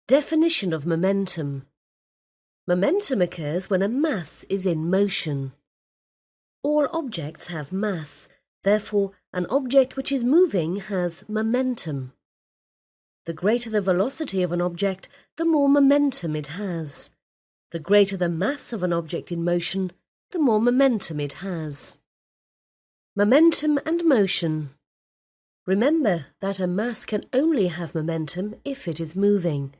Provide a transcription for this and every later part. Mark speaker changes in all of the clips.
Speaker 1: Definition of momentum. Momentum occurs when a mass is in motion. All objects have mass, therefore an object which is moving has momentum. The greater the velocity of an object, the more momentum it has. The greater the mass of an object in motion, the more momentum it has. Momentum and motion. Remember that a mass can only have momentum if it is moving.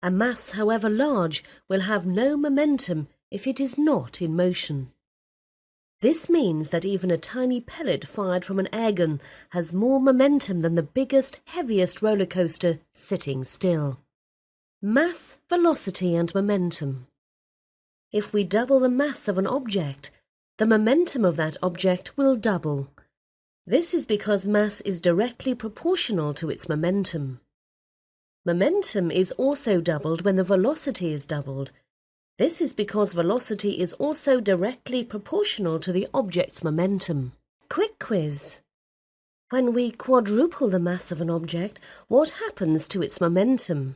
Speaker 1: A mass, however large, will have no momentum if it is not in motion. This means that even a tiny pellet fired from an airgun has more momentum than the biggest, heaviest roller coaster sitting still. Mass, velocity and momentum. If we double the mass of an object, the momentum of that object will double. This is because mass is directly proportional to its momentum. Momentum is also doubled when the velocity is doubled. This is because velocity is also directly proportional to the object's momentum. Quick quiz. When we quadruple the mass of an object, what happens to its momentum?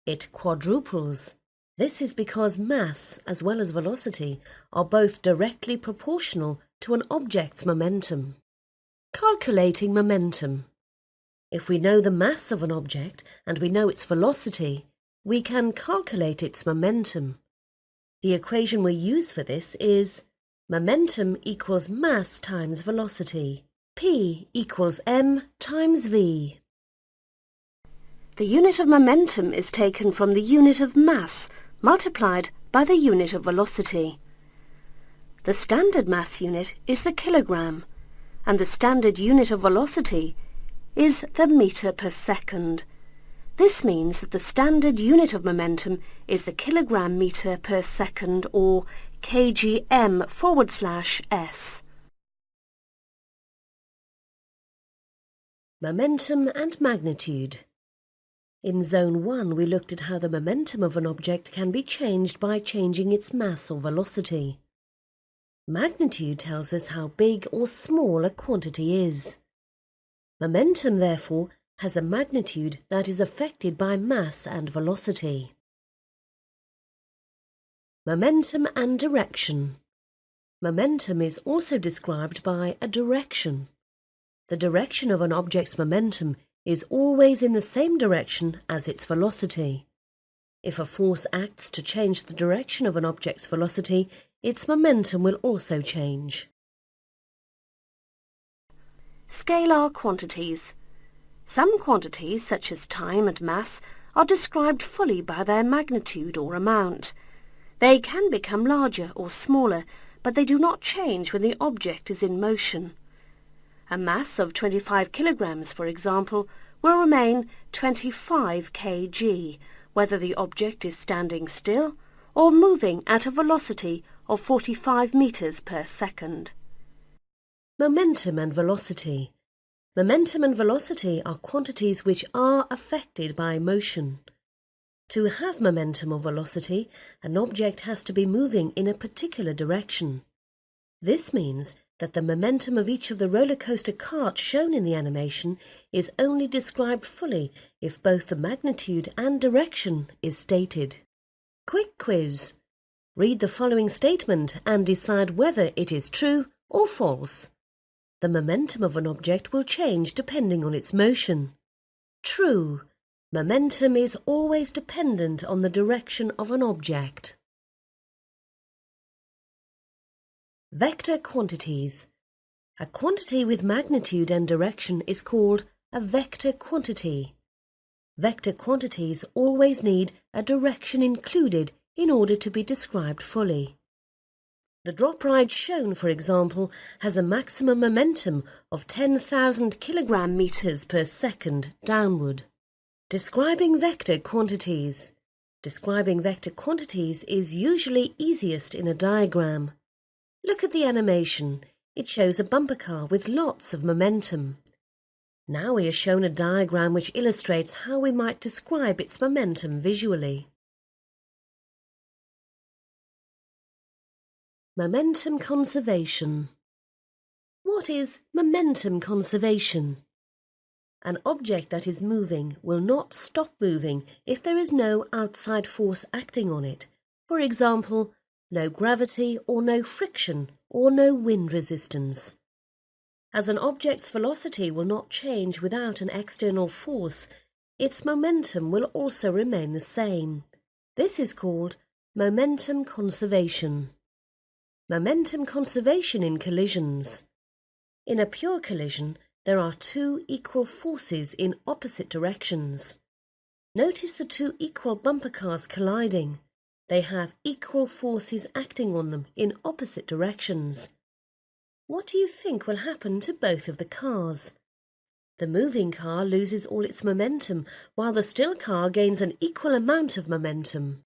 Speaker 1: It quadruples. This is because mass, as well as velocity, are both directly proportional to an object's momentum. Calculating momentum. If we know the mass of an object and we know its velocity, we can calculate its momentum. The equation we use for this is momentum equals mass times velocity. P equals m times v. The unit of momentum is taken from the unit of mass multiplied by the unit of velocity. The standard mass unit is the kilogram, and the standard unit of velocity is the meter per second. This means that the standard unit of momentum is the kilogram meter per second, or kgm/s. Momentum and magnitude. In Zone 1 we looked at how the momentum of an object can be changed by changing its mass or velocity. Magnitude tells us how big or small a quantity is. Momentum, therefore, has a magnitude that is affected by mass and velocity. Momentum and direction. Momentum is also described by a direction. The direction of an object's momentum is always in the same direction as its velocity. If a force acts to change the direction of an object's velocity, its momentum will also change. Scalar quantities. Some quantities, such as time and mass, are described fully by their magnitude or amount. They can become larger or smaller, but they do not change when the object is in motion. A mass of 25 kilograms, for example, will remain 25 kg, whether the object is standing still or moving at a velocity of 45 meters per second. Momentum and velocity. Momentum and velocity are quantities which are affected by motion. To have momentum or velocity, an object has to be moving in a particular direction. This means that the momentum of each of the roller coaster carts shown in the animation is only described fully if both the magnitude and direction is stated. Quick quiz. Read the following statement and decide whether it is true or false. The momentum of an object will change depending on its motion. True. Momentum is always dependent on the direction of an object. Vector quantities. A quantity with magnitude and direction is called a vector quantity. Vector quantities always need a direction included in order to be described fully. The drop ride shown, for example, has a maximum momentum of 10,000 kilogram meters per second downward. Describing vector quantities. Describing vector quantities is usually easiest in a diagram. Look at the animation. It shows a bumper car with lots of momentum. Now we are shown a diagram which illustrates how we might describe its momentum visually. Momentum conservation. What is momentum conservation? An object that is moving will not stop moving if there is no outside force acting on it. For example, no gravity or no friction or no wind resistance. As an object's velocity will not change without an external force, its momentum will also remain the same. This is called momentum conservation. Momentum conservation in collisions. In a pure collision, there are two equal forces in opposite directions. Notice the two equal bumper cars colliding. They have equal forces acting on them in opposite directions. What do you think will happen to both of the cars? The moving car loses all its momentum, while the still car gains an equal amount of momentum.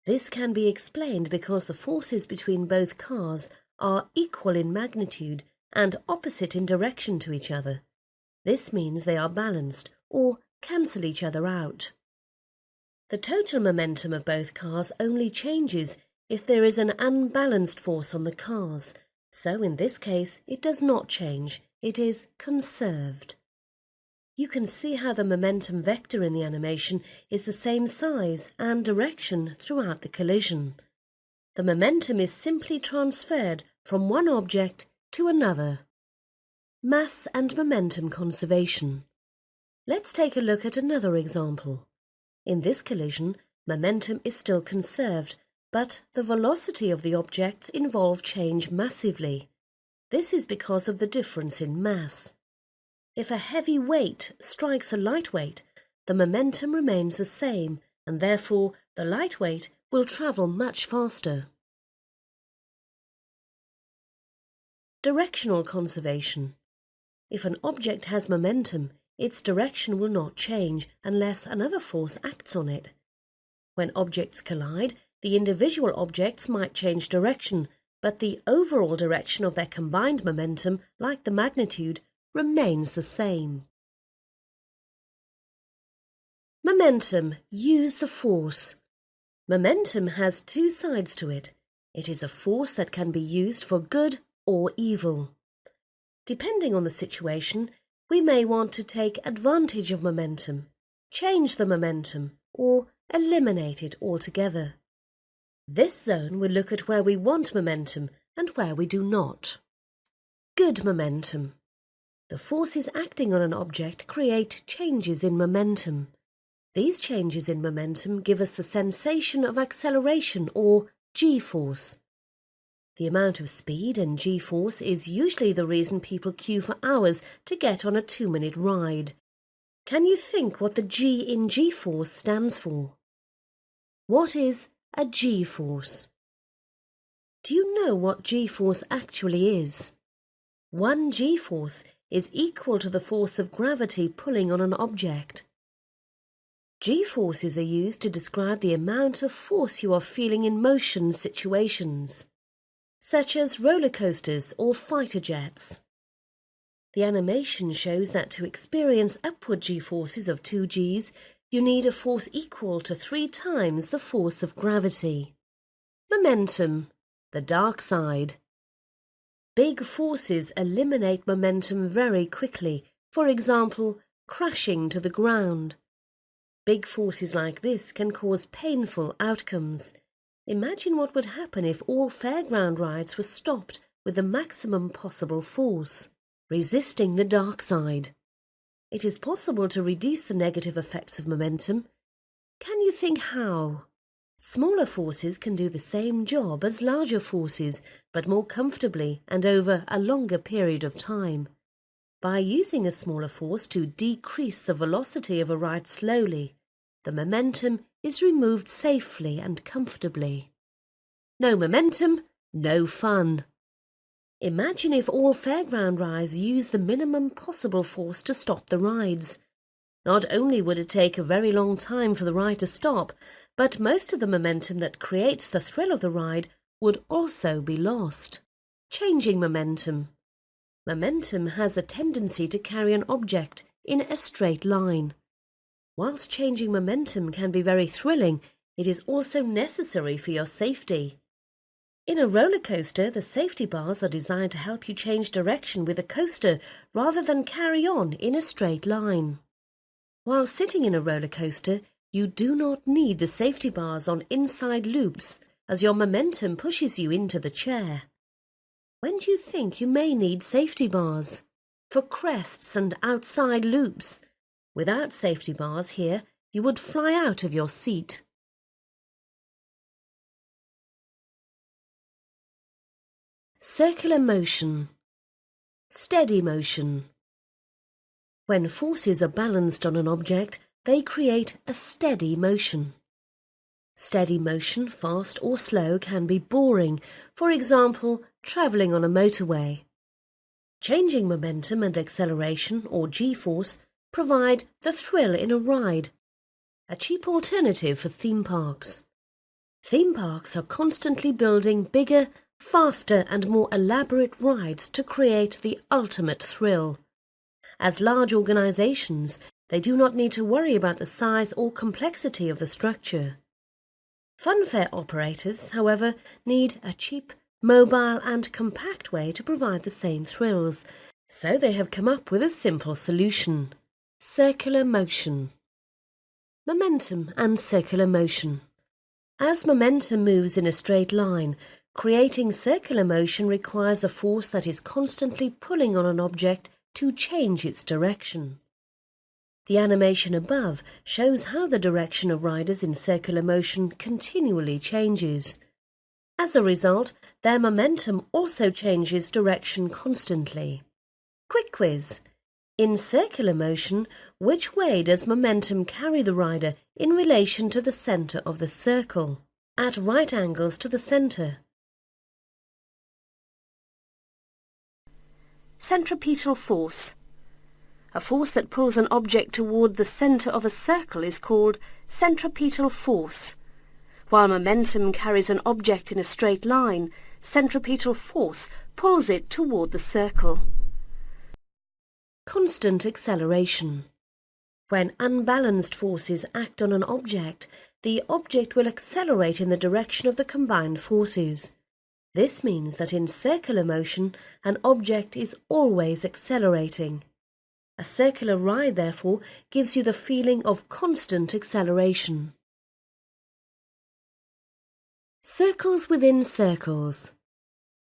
Speaker 1: This can be explained because the forces between both cars are equal in magnitude and opposite in direction to each other. This means they are balanced or cancel each other out. The total momentum of both cars only changes if there is an unbalanced force on the cars, so in this case it does not change, it is conserved. You can see how the momentum vector in the animation is the same size and direction throughout the collision. The momentum is simply transferred from one object to another. Mass and momentum conservation. Let's take a look at another example. In this collision, momentum is still conserved, but the velocity of the objects involved change massively. This is because of the difference in mass. If a heavy weight strikes a light weight, the momentum remains the same, and therefore the light weight will travel much faster. Directional conservation. If an object has momentum, its direction will not change unless another force acts on it. When objects collide, the individual objects might change direction, but the overall direction of their combined momentum, like the magnitude, remains the same. Momentum. Use the force. Momentum has two sides to it. It is a force that can be used for good or evil. Depending on the situation, we may want to take advantage of momentum, change the momentum, or eliminate it altogether. This zone will look at where we want momentum and where we do not. Good momentum. The forces acting on an object create changes in momentum. These changes in momentum give us the sensation of acceleration or g-force. The amount of speed and g-force is usually the reason people queue for hours to get on a 2-minute ride. Can you think what the G in g-force stands for? What is a g-force? Do you know what g-force actually is? One g-force is equal to the force of gravity pulling on an object. G-forces are used to describe the amount of force you are feeling in motion situations, such as roller coasters or fighter jets. The animation shows that to experience upward g-forces of 2 g's, you need a force equal to 3 times the force of gravity. Momentum, the dark side. Big forces eliminate momentum very quickly, for example, crashing to the ground. Big forces like this can cause painful outcomes. Imagine what would happen if all fairground rides were stopped with the maximum possible force, resisting the dark side. It is possible to reduce the negative effects of momentum. Can you think how? Smaller forces can do the same job as larger forces, but more comfortably and over a longer period of time. By using a smaller force to decrease the velocity of a ride slowly, the momentum is removed safely and comfortably. No momentum, no fun. Imagine if all fairground rides used the minimum possible force to stop the rides. Not only would it take a very long time for the ride to stop, but most of the momentum that creates the thrill of the ride would also be lost. Changing momentum. Momentum has a tendency to carry an object in a straight line. Whilst changing momentum can be very thrilling, it is also necessary for your safety. In a roller coaster, the safety bars are designed to help you change direction with the coaster rather than carry on in a straight line. While sitting in a roller coaster, you do not need the safety bars on inside loops as your momentum pushes you into the chair. When do you think you may need safety bars? For crests and outside loops. Without safety bars here, you would fly out of your seat. Circular motion. Steady motion. When forces are balanced on an object, they create a steady motion. Steady motion, fast or slow, can be boring, for example, travelling on a motorway. Changing momentum and acceleration, or G-force, provide the thrill in a ride, a cheap alternative for theme parks. Theme parks are constantly building bigger, faster and more elaborate rides to create the ultimate thrill. As large organizations, they do not need to worry about the size or complexity of the structure. Funfair operators, however, need a cheap, mobile and compact way to provide the same thrills, so they have come up with a simple solution: circular motion. Momentum and circular motion. As momentum moves in a straight line, creating circular motion requires a force that is constantly pulling on an object to change its direction. The animation above shows how the direction of riders in circular motion continually changes. As a result, their momentum also changes direction constantly. Quick quiz. In circular motion, which way does momentum carry the rider in relation to the center of the circle, at right angles to the center?
Speaker 2: Centripetal force. A force that pulls an object toward the center of a circle is called centripetal force. While momentum carries an object in a straight line, centripetal force pulls it toward the circle.
Speaker 1: Constant acceleration. When unbalanced forces act on an object, the object will accelerate in the direction of the combined forces. This means that in circular motion, an object is always accelerating. A circular ride, therefore, gives you the feeling of constant acceleration. Circles within circles.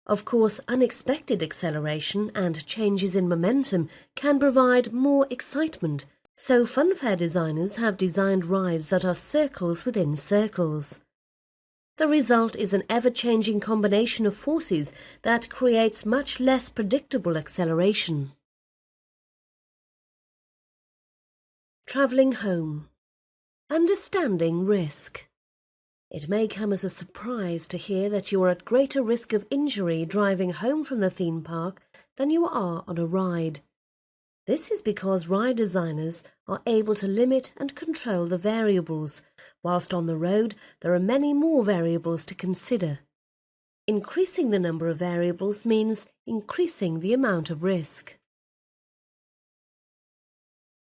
Speaker 1: Of course, unexpected acceleration and changes in momentum can provide more excitement, so funfair designers have designed rides that are circles within circles. The result is an ever-changing combination of forces that creates much less predictable acceleration. Travelling home. Understanding risk. It may come as a surprise to hear that you are at greater risk of injury driving home from the theme park than you are on a ride. This is because ride designers are able to limit and control the variables, whilst on the road there are many more variables to consider. Increasing the number of variables means increasing the amount of risk.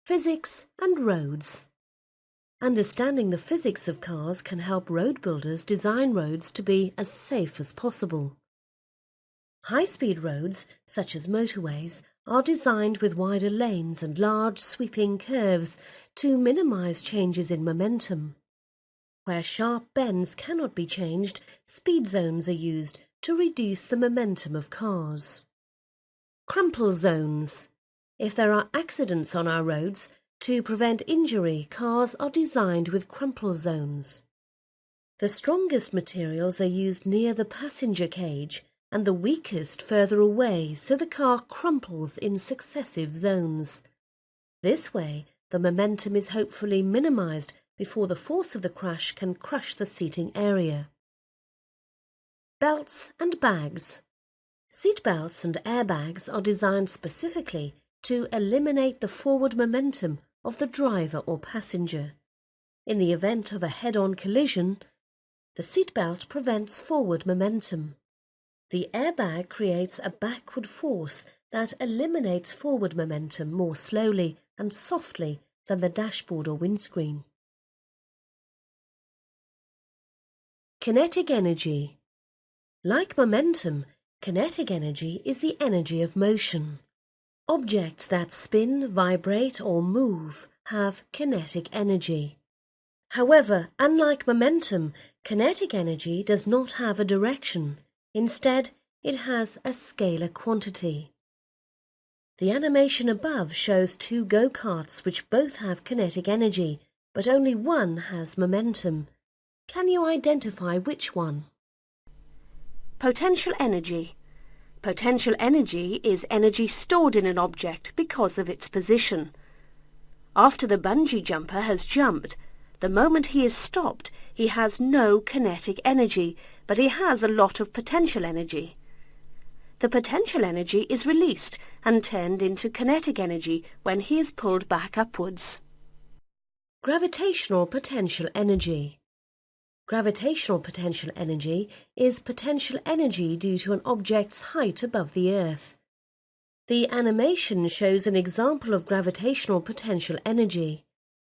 Speaker 1: Physics and roads. Understanding the physics of cars can help road builders design roads to be as safe as possible. High-speed roads, such as motorways, are designed with wider lanes and large sweeping curves to minimize changes in momentum. Where sharp bends cannot be changed, speed zones are used to reduce the momentum of cars. Crumple zones. If there are accidents on our roads, to prevent injury, cars are designed with crumple zones. The strongest materials are used near the passenger cage and the weakest further away, so the car crumples in successive zones. This way, the momentum is hopefully minimized before the force of the crash can crush the seating area. Belts and bags. Seat belts and airbags are designed specifically to eliminate the forward momentum of the driver or passenger. In the event of a head-on collision, the seatbelt prevents forward momentum. The airbag creates a backward force that eliminates forward momentum more slowly and softly than the dashboard or windscreen. Kinetic energy. Like momentum, kinetic energy is the energy of motion. Objects that spin, vibrate, or move have kinetic energy. However, unlike momentum, kinetic energy does not have a direction. Instead, it has a scalar quantity. The animation above shows two go-karts which both have kinetic energy, but only one has momentum. Can you identify which one?
Speaker 2: Potential energy. Potential energy is energy stored in an object because of its position. After the bungee jumper has jumped, the moment he is stopped, he has no kinetic energy, but he has a lot of potential energy. The potential energy is released and turned into kinetic energy when he is pulled back upwards.
Speaker 1: Gravitational potential energy. Gravitational potential energy is potential energy due to an object's height above the Earth. The animation shows an example of gravitational potential energy.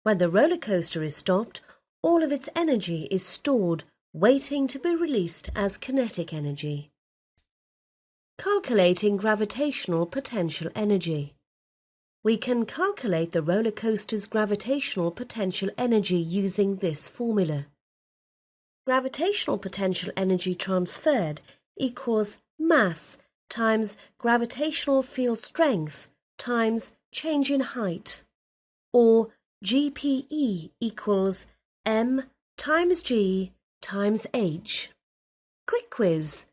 Speaker 1: When the roller coaster is stopped, all of its energy is stored, waiting to be released as kinetic energy. Calculating gravitational potential energy. We can calculate the roller coaster's gravitational potential energy using this formula. Gravitational potential energy transferred equals mass times gravitational field strength times change in height, or GPE equals m times g times h. Quick quiz.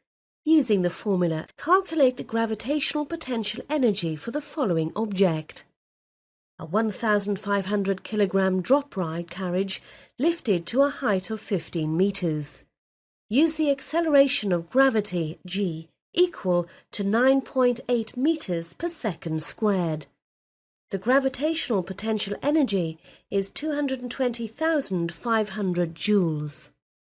Speaker 1: Using the formula, calculate the gravitational potential energy for the following object. A 1,500 kilogram drop ride carriage lifted to a height of 15 meters. Use the acceleration of gravity, g, equal to 9.8 meters per second squared. The gravitational potential energy is 220,500 joules.